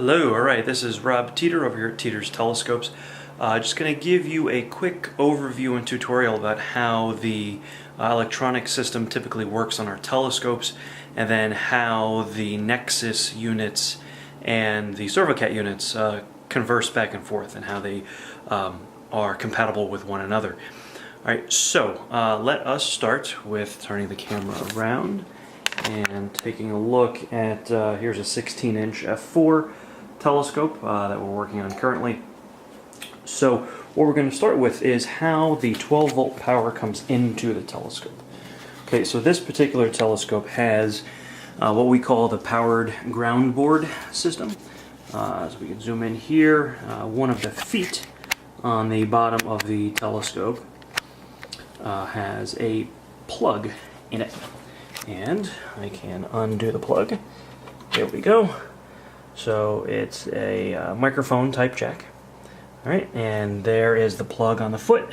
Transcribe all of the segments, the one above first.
Hello, alright, this is Rob Teeter over here at Teeter's Telescopes. Just going to give you a quick overview and tutorial about how the electronic system typically works on our telescopes, and then how the Nexus units and the ServoCat units converse back and forth, and how they are compatible with one another. Alright, so let us start with turning the camera around and taking a look at, here's a 16-inch f4 telescope that we're working on currently. So what we're going to start with is how the 12-volt power comes into the telescope. Okay, so this particular telescope has what we call the powered ground board system. So we can zoom in here. One of the feet on the bottom of the telescope has a plug in it. And I can undo the plug. There we go. So it's a microphone type jack. Alright, and there is the plug on the foot.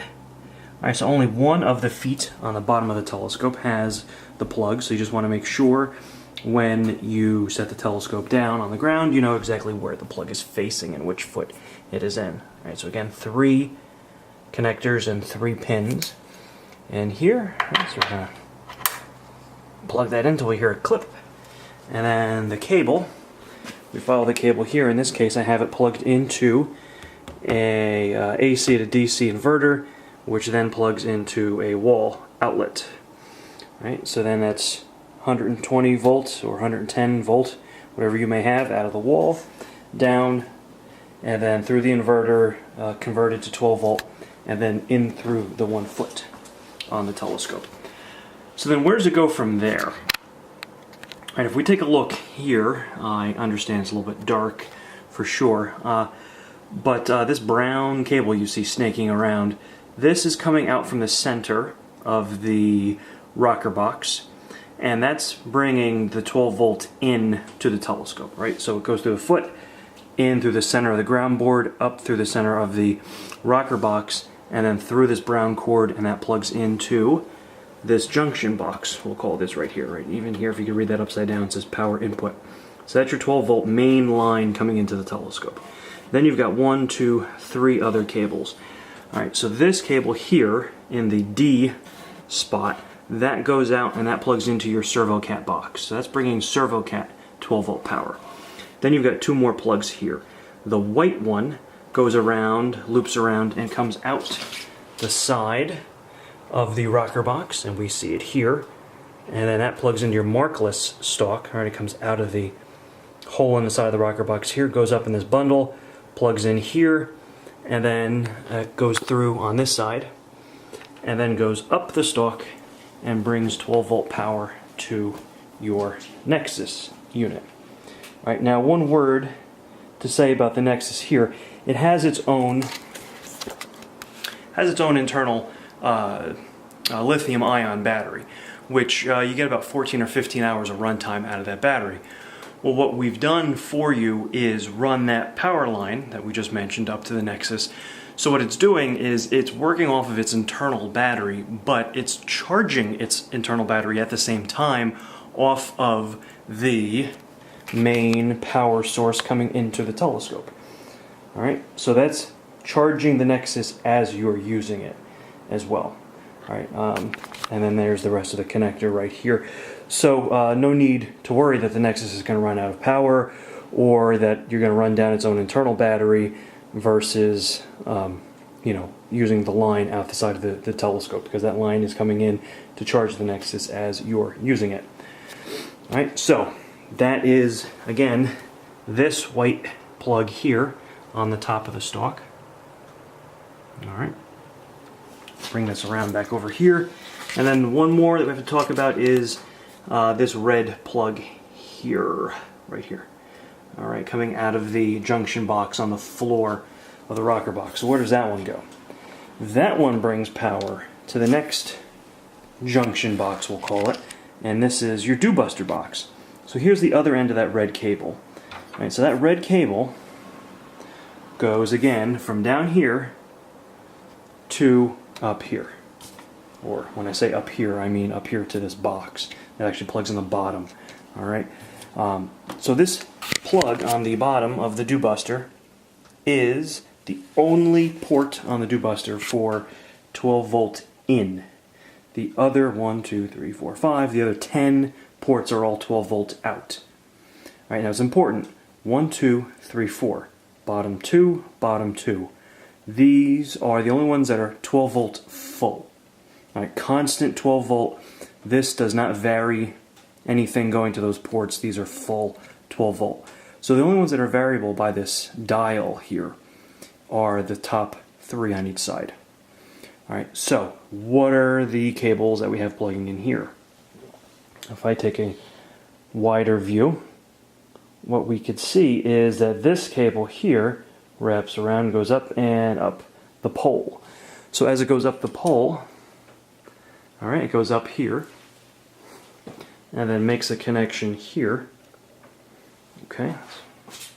Alright, so only one of the feet on the bottom of the telescope has the plug, so you just want to make sure when you set the telescope down on the ground, you know exactly where the plug is facing and which foot it is in. Alright, so again, 3 connectors and 3 pins. And here, so we're going to plug that in until we hear a clip. And then the cable, we follow the cable here. In this case, I have it plugged into a AC to DC inverter, which then plugs into a wall outlet. Right, so then that's 120 volts or 110 volt, whatever you may have, out of the wall, down, and then through the inverter, converted to 12 volt, and then in through the 1 foot on the telescope. So then where does it go from there? Alright, if we take a look here, I understand it's a little bit dark for sure, but this brown cable you see snaking around, this is coming out from the center of the rocker box, and that's bringing the 12 volt in to the telescope, right? So it goes through the foot, in through the center of the ground board, up through the center of the rocker box, and then through this brown cord, and that plugs into this junction box. We'll call this right here, right? Even here, if you can read that upside down, it says power input. So that's your 12 volt main line coming into the telescope. Then you've got 1, 2, 3 other cables. Alright, so this cable here in the D spot, that goes out and that plugs into your ServoCat box. So that's bringing ServoCat 12 volt power. Then you've got 2 more plugs here. The white one goes around, loops around, and comes out the side of the rocker box, and we see it here, and then that plugs into your markless stalk. Alright, it comes out of the hole in the side of the rocker box here, goes up in this bundle, plugs in here, and then goes through on this side, and then goes up the stalk and brings 12 volt power to your Nexus unit. Alright, now one word to say about the Nexus here. It has its own internal lithium-ion battery, which you get about 14 or 15 hours of runtime out of that battery. Well, what we've done for you is run that power line that we just mentioned up to the Nexus. So what it's doing is it's working off of its internal battery, but it's charging its internal battery at the same time off of the main power source coming into the telescope. Alright, so that's charging the Nexus as you're using it as well. Alright, and then there's the rest of the connector right here. So no need to worry that the Nexus is going to run out of power, or that you're going to run down its own internal battery versus using the line out the side of the telescope, because that line is coming in to charge the Nexus as you're using it. Alright, so that is, again, this white plug here on the top of the stalk. Alright, bring this around back over here. And then one more that we have to talk about is this red plug here, right here. Alright, coming out of the junction box on the floor of the rocker box. So where does that one go? That one brings power to the next junction box, we'll call it, and this is your dew-buster box. So here's the other end of that red cable. Alright, so that red cable goes again from down here to up here. Or when I say up here, I mean up here to this box. It actually plugs in the bottom. Alright, so this plug on the bottom of the Doobuster is the only port on the Doobuster for 12 volt in. The other 1, 2, 3, 4, 5, the other 10 ports are all 12 volt out. All right, now it's important. 1, 2, 3, 4. Bottom 2, bottom 2. These are the only ones that are 12 volt full. All right, constant 12 volt. This does not vary anything going to those ports. These are full 12 volt. So the only ones that are variable by this dial here are the top 3 on each side. All right, so what are the cables that we have plugging in here? If I take a wider view, what we could see is that this cable here wraps around, goes up and up the pole. So as it goes up the pole, all right, it goes up here and then makes a connection here. Okay, let's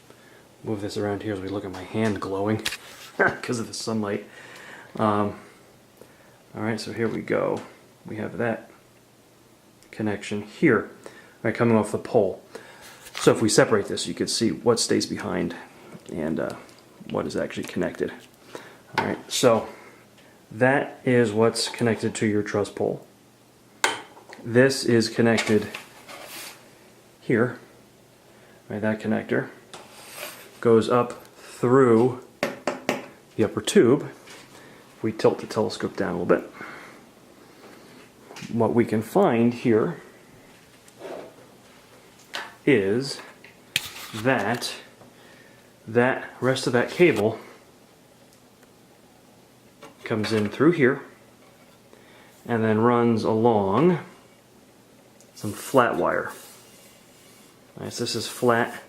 move this around here as we look at my hand glowing because of the sunlight. All right, so here we go. We have that connection here, right, coming off the pole. So if we separate this, you can see what stays behind and what is actually connected. All right, so that is what's connected to your truss pole. This is connected here. Right, that connector goes up through the upper tube. If we tilt the telescope down a little bit, what we can find here is that rest of that cable comes in through here and then runs along some flat wire. Right, so this is flat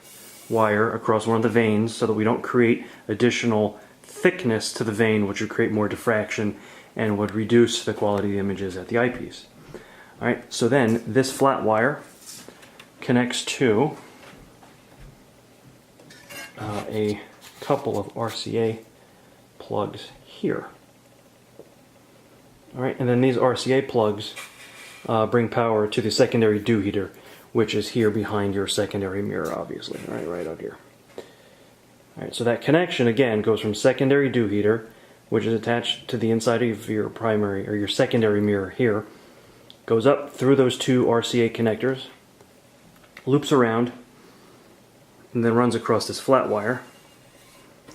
wire across one of the vanes so that we don't create additional thickness to the vane, which would create more diffraction and would reduce the quality of the images at the eyepiece. Alright, so then this flat wire connects to a couple of RCA plugs here. Alright, and then these RCA plugs bring power to the secondary dew heater, which is here behind your secondary mirror, obviously, right out here. Alright, so that connection, again, goes from secondary dew heater, which is attached to the inside of your primary, or your secondary mirror here, goes up through those 2 RCA connectors, loops around, and then runs across this flat wire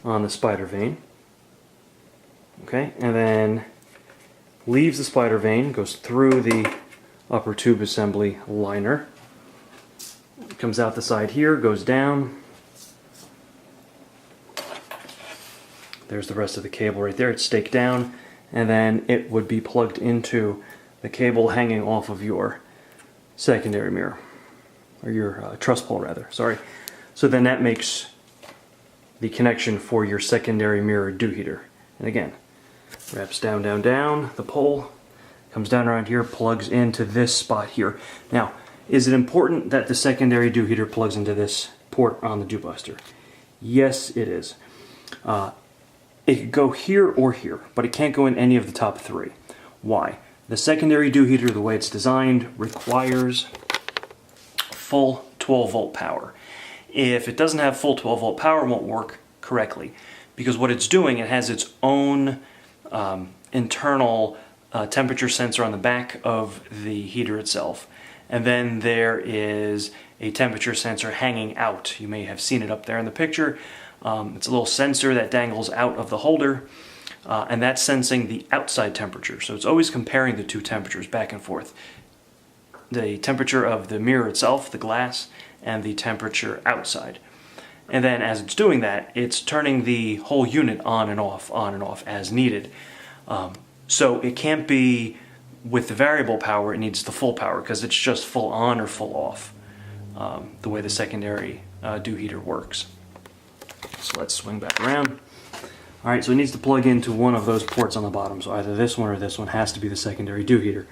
on the spider vane. Okay, and then leaves the spider vane, goes through the upper tube assembly liner, comes out the side here, goes down. There's the rest of the cable right there. It's staked down, and then it would be plugged into the cable hanging off of your secondary mirror, or your truss pole rather, sorry. So then that makes the connection for your secondary mirror dew heater. And again, wraps down, down, down, the pole, comes down around here, plugs into this spot here. Now, is it important that the secondary dew heater plugs into this port on the Doobuster? Yes, it is. It could go here or here, but it can't go in any of the top 3. Why? The secondary dew heater, the way it's designed, requires full 12 volt power. If it doesn't have full 12 volt power, it won't work correctly. Because what it's doing, it has its own internal temperature sensor on the back of the heater itself. And then there is a temperature sensor hanging out. You may have seen it up there in the picture. It's a little sensor that dangles out of the holder, and that's sensing the outside temperature. So it's always comparing the 2 temperatures back and forth. The temperature of the mirror itself, the glass, and the temperature outside. And then as it's doing that, it's turning the whole unit on and off as needed. So it can't be with the variable power, it needs the full power because it's just full on or full off, the way the secondary dew heater works. So let's swing back around. Alright, so it needs to plug into one of those ports on the bottom, so either this one or this one has to be the secondary dew heater.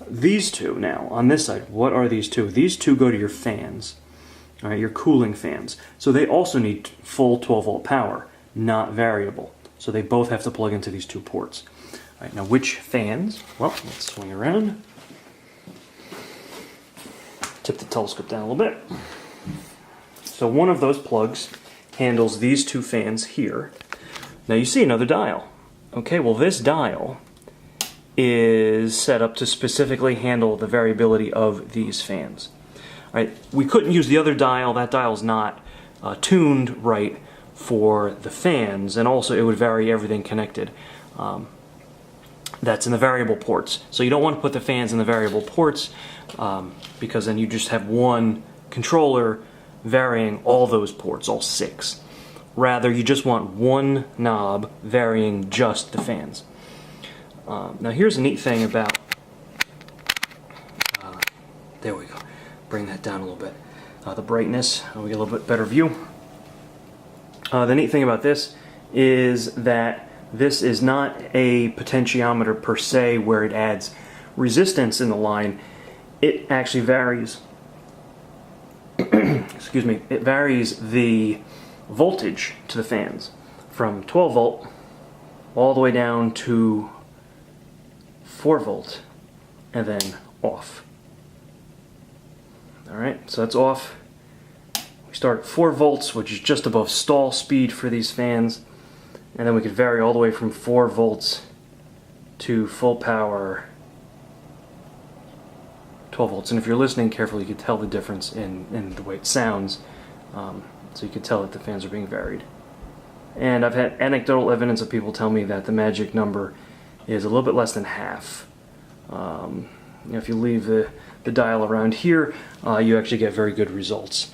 These 2 now, on this side, what are these 2? These 2 go to your fans, alright, your cooling fans. So they also need full 12 volt power, not variable. So they both have to plug into these 2 ports. Alright, now which fans? Well, let's swing around. Tip the telescope down a little bit. So one of those plugs handles these two fans here. Now you see another dial. Okay, well this dial is set up to specifically handle the variability of these fans. All right, we couldn't use the other dial. That dial's not tuned right for the fans, and also it would vary everything connected. That's in the variable ports. So you don't want to put the fans in the variable ports because then you just have one controller varying all those ports, all 6. Rather, you just want one knob varying just the fans. Now here's a neat thing about, there we go, bring that down a little bit. The brightness, we get a little bit better view. The neat thing about this is that this is not a potentiometer per se where it adds resistance in the line. It actually varies, excuse me, it varies the voltage to the fans from 12 volt all the way down to 4 volt and then off. Alright, so that's off. We start at 4 volts, which is just above stall speed for these fans, and then we could vary all the way from 4 volts to full power 12 volts. And if you're listening carefully, you can tell the difference in the way it sounds, so you can tell that the fans are being varied. And I've had anecdotal evidence of people tell me that the magic number is a little bit less than half. If you leave the dial around here, you actually get very good results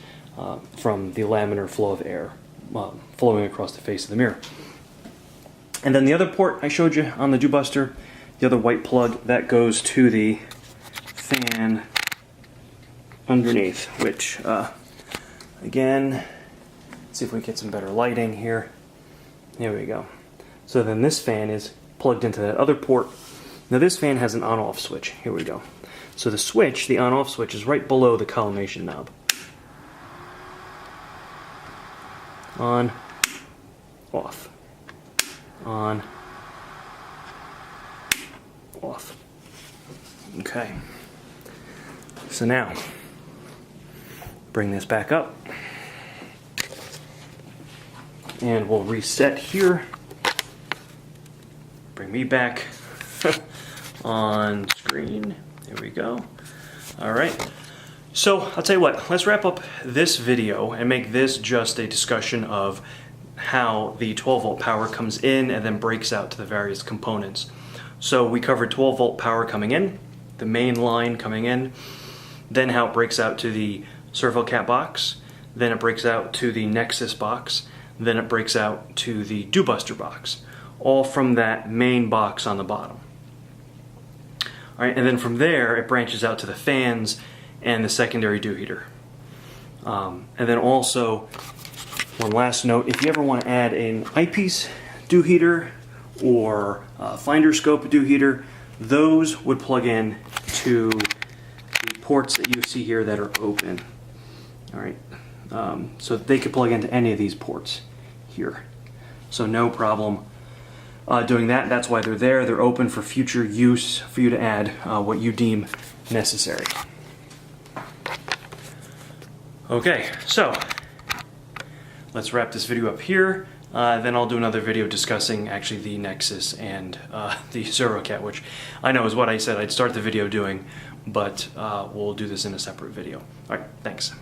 from the laminar flow of air flowing across the face of the mirror. And then the other port I showed you on the Doobuster, the other white plug, that goes to the fan underneath, which, again, let's see if we get some better lighting here. There we go. So then this fan is plugged into that other port. Now this fan has an on-off switch. Here we go. So the switch, the on-off switch, is right below the collimation knob. On, off. On, off. Okay. So now, bring this back up. And we'll reset here. Bring me back on screen. There we go. Alright. So, I'll tell you what, let's wrap up this video and make this just a discussion of how the 12 volt power comes in and then breaks out to the various components. So we covered 12 volt power coming in, the main line coming in, then how it breaks out to the servo-cat box, then it breaks out to the Nexus box, then it breaks out to the Doobuster box, all from that main box on the bottom. All right, and then from there it branches out to the fans and the secondary dew heater. And then also, one last note, if you ever want to add an eyepiece dew heater or a finder scope dew heater, those would plug in to the ports that you see here that are open. All right, so they could plug into any of these ports here. So no problem doing that. That's why they're there. They're open for future use for you to add what you deem necessary. Okay, so let's wrap this video up here. Then I'll do another video discussing actually the Nexus and the servo-cat, which I know is what I said I'd start the video doing, but we'll do this in a separate video. All right, thanks.